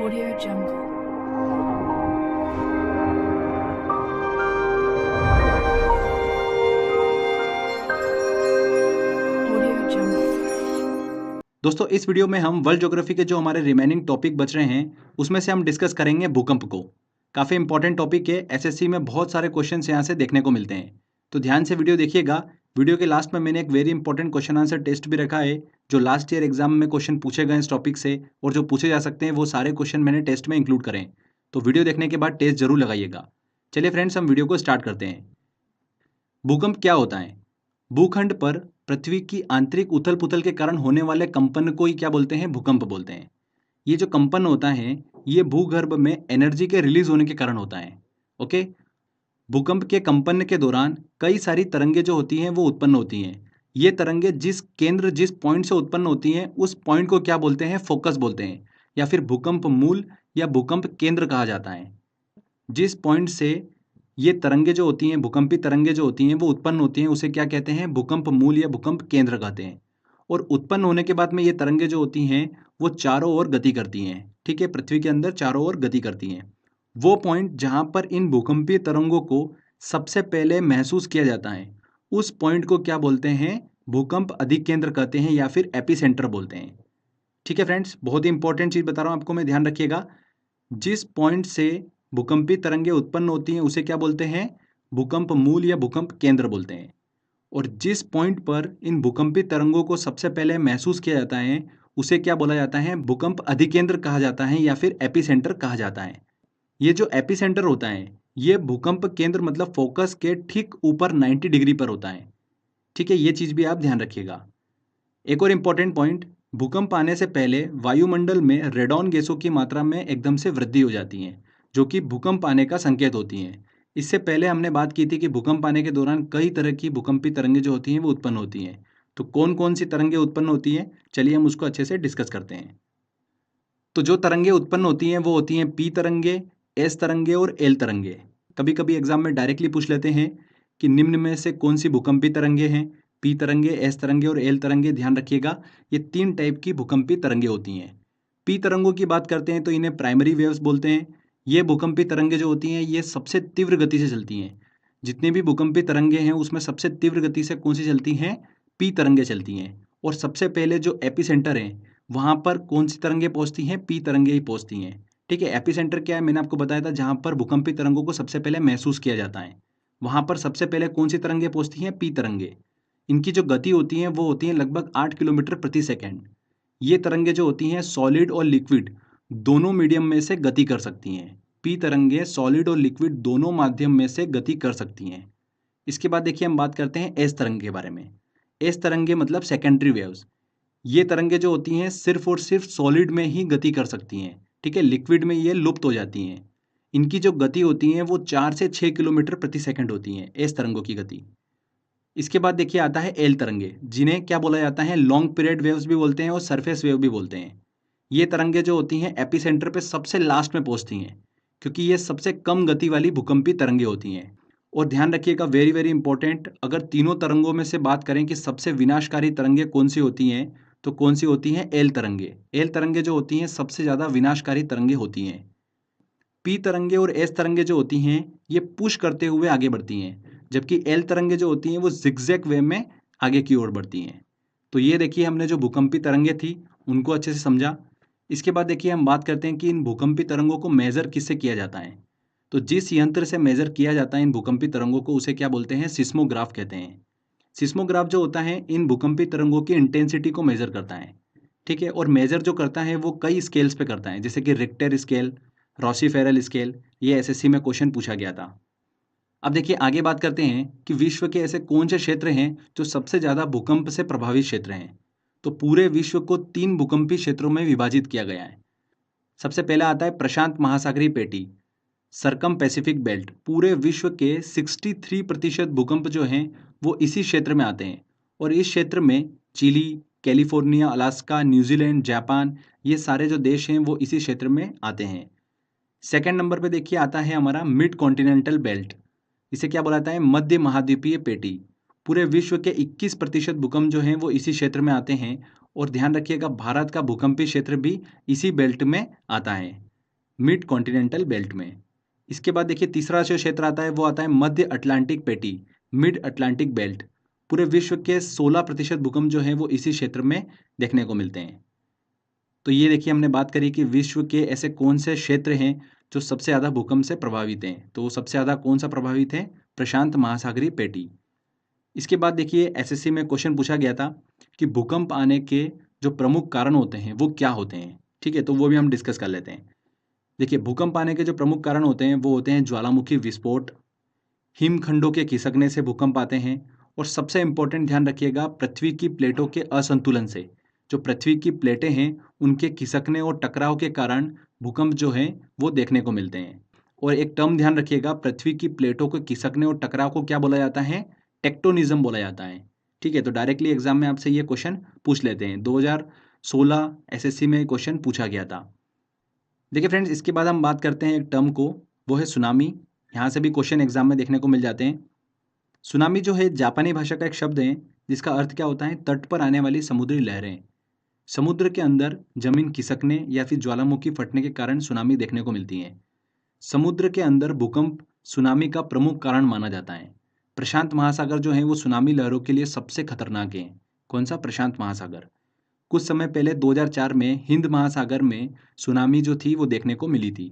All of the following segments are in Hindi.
Audio Jungle. Audio Jungle. दोस्तों इस वीडियो में हम वर्ल्ड ज्योग्राफी के जो हमारे रिमेनिंग टॉपिक बच रहे हैं उसमें से हम डिस्कस करेंगे भूकंप को। काफ़ी इंपॉर्टेंट टॉपिक है, एसएससी में बहुत सारे क्वेश्चंस यहाँ से देखने को मिलते हैं, तो ध्यान से वीडियो देखिएगा। वीडियो के लास्ट में मैंने एक very important question answer test भी रखा है, जो लास्ट ईयर एग्जाम में क्वेश्चन पूछे गए इस टॉपिक से और जो पूछे जा सकते हैं वो सारे क्वेश्चन मैंने टेस्ट में इंक्लूड करें, तो वीडियो देखने के बाद टेस्ट जरूर लगाइएगा। चलिए फ्रेंड्स, हम वीडियो को स्टार्ट करते हैं। भूकंप क्या होता है? भूखंड पर पृथ्वी की आंतरिक उथल पुथल के कारण होने वाले कंपन को ही क्या बोलते हैं? भूकंप बोलते हैं। ये जो कंपन होता है ये भूगर्भ में एनर्जी के रिलीज होने के कारण होता है। ओके, भूकंप के कंपन के दौरान कई सारी तरंगे जो होती हैं वो उत्पन्न होती हैं। ये तरंगे जिस पॉइंट से उत्पन्न होती हैं उस पॉइंट को क्या बोलते हैं? फोकस बोलते हैं, या फिर भूकंप मूल या भूकंप केंद्र कहा जाता है। जिस पॉइंट से ये तरंगे जो होती हैं, भूकंपी तरंगे जो होती हैं वो उत्पन्न होती हैं, उसे क्या कहते हैं? भूकंप मूल या भूकंप केंद्र कहते हैं। और उत्पन्न होने के बाद में ये तरंगे जो होती हैं वो चारों ओर गति करती हैं। ठीक है, पृथ्वी के अंदर चारों ओर गति करती हैं। वो पॉइंट जहां पर इन भूकंपीय तरंगों को सबसे पहले महसूस किया जाता है उस पॉइंट को क्या बोलते हैं? भूकंप अधिकेंद्र कहते हैं या फिर एपिसेंटर बोलते हैं। ठीक है फ्रेंड्स, बहुत ही इंपॉर्टेंट चीज बता रहा हूं आपको मैं, ध्यान रखिएगा। जिस पॉइंट से भूकंपी तरंगे उत्पन्न होती हैं उसे क्या बोलते हैं? भूकंप मूल या भूकंप केंद्र बोलते हैं। और जिस पॉइंट पर इन भूकंपी तरंगों को सबसे पहले महसूस किया जाता है उसे क्या बोला जाता है? भूकंप अधिकेंद्र कहा जाता है या फिर एपिसेंटर कहा जाता है। ये जो एपिसेंटर होता है ये भूकंप केंद्र मतलब फोकस के ठीक ऊपर 90 डिग्री पर होता है। ठीक है, ये चीज भी आप ध्यान रखिएगा। एक और इम्पॉर्टेंट पॉइंट, भूकंप आने से पहले वायुमंडल में रेडॉन गैसों की मात्रा में एकदम से वृद्धि हो जाती है, जो कि भूकंप आने का संकेत होती हैं। इससे पहले हमने बात की थी कि भूकंप आने के दौरान कई तरह की भूकंपी तरंगे जो होती हैं वो उत्पन्न होती हैं। तो कौन कौन सी तरंगे उत्पन्न होती हैं, चलिए हम उसको अच्छे से डिस्कस करते हैं। तो जो तरंगे उत्पन्न होती हैं वो होती हैं पी तरंगे, एस तरंगे और एल तरंगे। कभी कभी एग्जाम में डायरेक्टली पूछ लेते हैं कि निम्न में से कौन सी भूकंपी तरंगे हैं? पी तरंगे, एस तरंगे और एल तरंगे। ध्यान रखिएगा, ये 3 टाइप की भूकंपी तरंगे होती हैं। पी तरंगों की बात करते हैं तो इन्हें प्राइमरी वेव्स बोलते हैं। ये भूकंपी तरंगे जो होती हैं ये सबसे तीव्र गति से चलती हैं। जितनी भी भूकंपी तरंगे हैं उसमें सबसे तीव्र गति से कौन सी चलती हैं? पी तरंगे चलती हैं। और सबसे पहले जो एपिसेंटर है वहां पर कौन सी तरंगे पहुंचती हैं? पी तरंगे ही पहुंचती हैं। ठीक है, एपिसेंटर क्या है मैंने आपको बताया था, जहां पर भूकंपी तरंगों को सबसे पहले महसूस किया जाता है वहां पर सबसे पहले कौन सी तरंगे पहुंचती हैं? पी तरंगे। इनकी जो गति होती है वो होती है लगभग 8 किलोमीटर प्रति सेकेंड। ये तरंगे जो होती हैं सॉलिड और लिक्विड दोनों मीडियम में से गति कर सकती हैं। पी तरंगे सॉलिड और लिक्विड दोनों माध्यम में से गति कर सकती हैं। इसके बाद देखिए हम बात करते हैं एस तरंग के बारे में। एस तरंगे मतलब सेकेंडरी वेव्स। ये तरंगे जो होती हैं सिर्फ और सिर्फ सॉलिड में ही गति कर सकती हैं। ठीक है, लिक्विड में ये लुप्त हो जाती हैं। इनकी जो गति होती है वो 4 से 6 किलोमीटर प्रति सेकंड होती है, एस तरंगों की गति। इसके बाद देखिए आता है एल तरंगे, जिन्हें क्या बोला जाता है? लॉन्ग पीरियड वेव्स भी बोलते हैं और सरफेस वेव भी बोलते हैं। ये तरंगे जो होती हैं एपिसेंटर पे सबसे लास्ट में पहुंचती हैं, क्योंकि ये सबसे कम गति वाली भूकंपी तरंगे होती हैं। और ध्यान रखिएगा, वेरी वेरी इंपॉर्टेंट, अगर तीनों तरंगों में से बात करें कि सबसे विनाशकारी तरंगे कौन सी होती हैं तो कौन सी होती हैं? एल तरंगे। एल तरंगे जो होती हैं सबसे ज़्यादा विनाशकारी तरंगे होती हैं। पी तरंगे और एस तरंगे जो होती हैं ये पुश करते हुए आगे बढ़ती हैं, जबकि एल तरंगे जो होती हैं वो जिगजैग वे में आगे की ओर बढ़ती हैं। तो ये देखिए हमने जो भूकंपी तरंगे थी उनको अच्छे से समझा। इसके बाद देखिए हम बात करते हैं कि इन भूकंपी तरंगों को मेजर किससे किया जाता है। तो जिस यंत्र से मेजर किया जाता है इन भूकंपी तरंगों को उसे क्या बोलते हैं? सिस्मोग्राफ कहते हैं। सिस्मोग्राफ जो होता है इन भूकंपी तरंगों की इंटेंसिटी को मेजर करता है। ठीक है, और मेजर जो करता है वो कई स्केल्स पे करता है, जैसे कि रिक्टर स्केल, रॉसीफेरल स्केल। ये एसएससी में क्वेश्चन पूछा गया था। अब देखिए आगे बात करते हैं कि विश्व के ऐसे कौन से क्षेत्र हैं जो सबसे ज़्यादा भूकंप से प्रभावित क्षेत्र हैं। तो पूरे विश्व को 3 भूकंपी क्षेत्रों में विभाजित किया गया है। सबसे पहला आता है प्रशांत महासागरीय पेटी, सरकम पैसिफिक बेल्ट। पूरे विश्व के 63% भूकंप जो हैं वो इसी क्षेत्र में आते हैं। और इस क्षेत्र में Chile, California, Alaska, New Zealand, Japan, ये सारे जो देश हैं वो इसी क्षेत्र में आते हैं। सेकंड नंबर पे देखिए आता है हमारा मिड कॉन्टिनेंटल बेल्ट। इसे क्या बोला जाता है? मध्य महाद्वीपीय पेटी। पूरे विश्व के 21% भूकंप जो हैं वो इसी क्षेत्र में आते हैं। और ध्यान रखिएगा भारत का भूकंपी क्षेत्र भी इसी बेल्ट में आता है। मिड कॉन्टिनेंटल बेल्ट में। इसके बाद देखिए तीसरा जो क्षेत्र आता है वो आता है मध्य अटलांटिक पेटी, मिड अटलांटिक बेल्ट। पूरे विश्व के 16% भूकंप जो हैं वो इसी क्षेत्र में देखने को मिलते हैं। तो ये देखिए हमने बात करी कि विश्व के ऐसे कौन से क्षेत्र हैं जो सबसे ज़्यादा भूकंप से प्रभावित हैं। तो सबसे ज़्यादा कौन सा प्रभावित है? प्रशांत महासागरीय पेटी। इसके बाद देखिए एसएससी में क्वेश्चन पूछा गया था कि भूकंप आने के जो प्रमुख कारण होते हैं वो क्या होते हैं। ठीक है, तो वो भी हम डिस्कस कर लेते हैं। देखिए भूकंप आने के जो प्रमुख कारण होते हैं वो होते हैं ज्वालामुखी विस्फोट, हिमखंडों के खिसकने से भूकंप आते हैं, और सबसे इंपॉर्टेंट ध्यान रखिएगा पृथ्वी की प्लेटों के असंतुलन से। जो पृथ्वी की प्लेटें हैं उनके खिसकने और टकराव के कारण भूकंप जो हैं वो देखने को मिलते हैं। और एक टर्म ध्यान रखिएगा, पृथ्वी की प्लेटों के खिसकने और टकराव को क्या बोला जाता है? टेक्टोनिज्म बोला जाता है। ठीक है, तो डायरेक्टली एग्जाम में आपसे ये क्वेश्चन पूछ लेते हैं। 2016 एसएससी में क्वेश्चन पूछा गया था। देखिए फ्रेंड्स, इसके बाद हम बात करते हैं एक टर्म को, वो है सुनामी। यहाँ से भी क्वेश्चन एग्जाम में देखने को मिल जाते हैं। सुनामी जो है जापानी भाषा का एक शब्द है जिसका अर्थ क्या होता है? तट पर आने वाली समुद्री लहरें। समुद्र के अंदर जमीन खिसकने या फिर ज्वालामुखी फटने के कारण सुनामी देखने को मिलती है। समुद्र के अंदर भूकंप सुनामी का प्रमुख कारण माना जाता है। प्रशांत महासागर जो है वो सुनामी लहरों के लिए सबसे खतरनाक है। कौन सा? प्रशांत महासागर। कुछ समय पहले 2004 में हिंद महासागर में सुनामी जो थी वो देखने को मिली थी।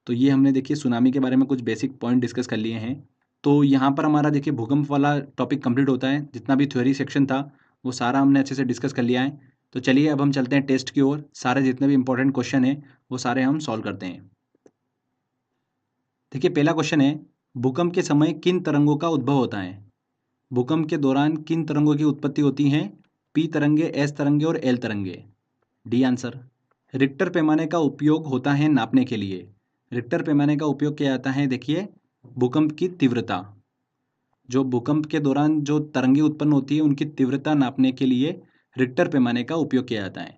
तो ये हमने देखिए सुनामी के बारे में कुछ बेसिक पॉइंट डिस्कस कर लिए हैं। तो यहाँ पर हमारा देखिए भूकंप वाला टॉपिक कंप्लीट होता है। जितना भी थ्योरी सेक्शन था वो सारा हमने अच्छे से डिस्कस कर लिया है। तो चलिए अब हम चलते हैं टेस्ट की ओर। सारे जितने भी इंपॉर्टेंट क्वेश्चन हैं वो सारे हम सॉल्व करते हैं। देखिए पहला क्वेश्चन है, भूकंप के समय किन तरंगों का उद्भव होता है? भूकंप के दौरान किन तरंगों की उत्पत्ति होती है? पी तरंगे, एस तरंगे और एल तरंगे। D answer. रिक्टर पैमाने का उपयोग होता है नापने के लिए। रिक्टर पैमाने का उपयोग किया जाता है देखिए भूकंप की तीव्रता। जो भूकंप के दौरान जो तरंगे उत्पन्न होती है उनकी तीव्रता नापने के लिए रिक्टर पैमाने का उपयोग किया जाता है।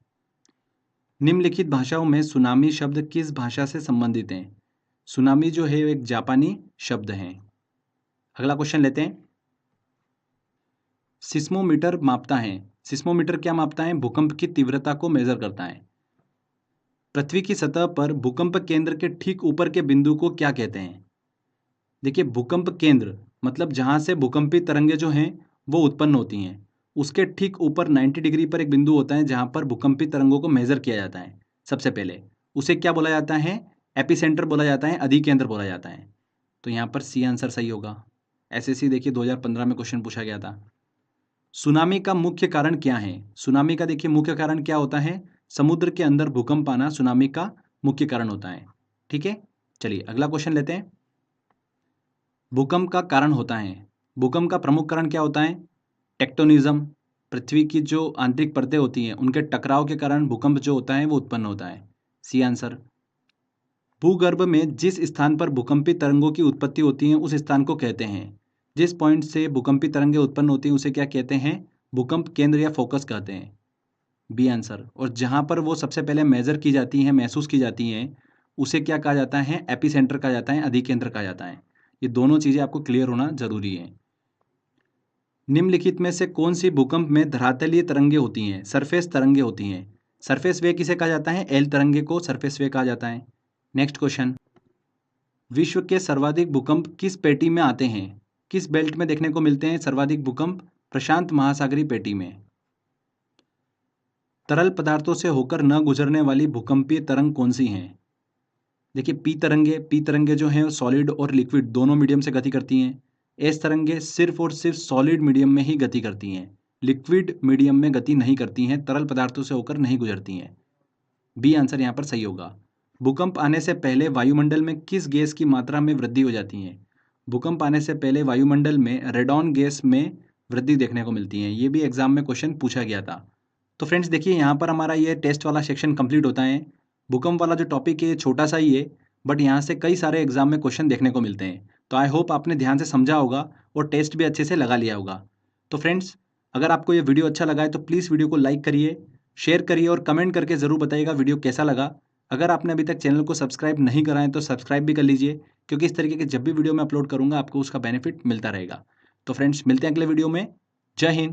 निम्नलिखित भाषाओं में सुनामी शब्द किस भाषा से संबंधित है? सुनामी जो है एक जापानी शब्द है। अगला क्वेश्चन लेते हैं। सिस्मोमीटर मापता है। सिस्मोमीटर क्या मापता है? भूकंप की तीव्रता को मेजर करता है। पृथ्वी की सतह पर भूकंप केंद्र के ठीक ऊपर के बिंदु को क्या कहते हैं? देखिए भूकंप केंद्र मतलब जहां से भूकंपी तरंगे जो हैं वो उत्पन्न होती हैं, उसके ठीक ऊपर 90 डिग्री पर एक बिंदु होता है जहां पर भूकंपी तरंगों को मेजर किया जाता है। सबसे पहले उसे क्या बोला जाता है? एपिसेंटर बोला जाता है, अधिकेंद्र बोला जाता है। तो यहाँ पर सी आंसर सही होगा। एसएससी देखिए 2015 में क्वेश्चन पूछा गया था। सुनामी का मुख्य कारण क्या है? सुनामी का देखिए मुख्य कारण क्या होता है? समुद्र के अंदर भूकंप आना सुनामी का मुख्य कारण होता है। ठीक है, चलिए अगला क्वेश्चन लेते हैं। भूकंप का कारण होता है। भूकंप का प्रमुख कारण क्या होता है? टेक्टोनिज्म। पृथ्वी की जो आंतरिक परतें होती हैं उनके टकराव के कारण भूकंप जो होता है वो उत्पन्न होता है। C answer. भूगर्भ में जिस स्थान पर भूकंपी तरंगों की उत्पत्ति होती है उस स्थान को कहते हैं। जिस पॉइंट से भूकंपी तरंगें उत्पन्न होती हैं उसे क्या कहते हैं? भूकंप केंद्र या फोकस कहते हैं। B answer. और जहां पर वो सबसे पहले मेजर की जाती हैं, महसूस की जाती हैं, उसे क्या कहा जाता है? एपिसेंटर कहा जाता है, अधिकेंद्र कहा जाता है। ये दोनों चीजें आपको क्लियर होना जरूरी है। निम्नलिखित में से कौन सी भूकंप में धरातलीय तरंगे होती हैं? सरफेस तरंगे होती हैं। सरफेस वेव किसे कहा जाता है? एल तरंगे को सरफेस वेव कहा जाता है। Next question. विश्व के सर्वाधिक भूकंप किस पेटी में आते हैं? किस बेल्ट में देखने को मिलते हैं सर्वाधिक भूकंप? प्रशांत महासागरीय पेटी में। तरल पदार्थों से होकर न गुजरने वाली भूकंपीय तरंग कौन सी हैं? देखिए पी तरंगे जो हैं सॉलिड और लिक्विड दोनों मीडियम से गति करती हैं। एस तरंगे सिर्फ और सिर्फ सॉलिड मीडियम में ही गति करती हैं, लिक्विड मीडियम में गति नहीं करती हैं, तरल पदार्थों से होकर नहीं गुजरती हैं। बी आंसर यहाँ पर सही होगा। भूकंप आने से पहले वायुमंडल में किस गैस की मात्रा में वृद्धि हो जाती है? भूकंप आने से पहले वायुमंडल में रेडॉन गैस में वृद्धि देखने को मिलती है। ये भी एग्जाम में क्वेश्चन पूछा गया था। तो फ्रेंड्स देखिए यहाँ पर हमारा ये टेस्ट वाला सेक्शन कंप्लीट होता है। भूकंप वाला जो टॉपिक है ये छोटा सा ही है, बट यहाँ से कई सारे एग्जाम में क्वेश्चन देखने को मिलते हैं। तो आई होप आपने ध्यान से समझा होगा और टेस्ट भी अच्छे से लगा लिया होगा। तो फ्रेंड्स अगर आपको ये वीडियो अच्छा लगा है तो प्लीज़ वीडियो को लाइक करिए, शेयर करिए और कमेंट करके ज़रूर बताइएगा वीडियो कैसा लगा। अगर आपने अभी तक चैनल को सब्सक्राइब नहीं करा है तो सब्सक्राइब भी कर लीजिए, क्योंकि इस तरीके के जब भी वीडियो मैं अपलोड करूँगा आपको उसका बेनिफिट मिलता रहेगा। तो फ्रेंड्स मिलते हैं अगले वीडियो में। जय हिंद।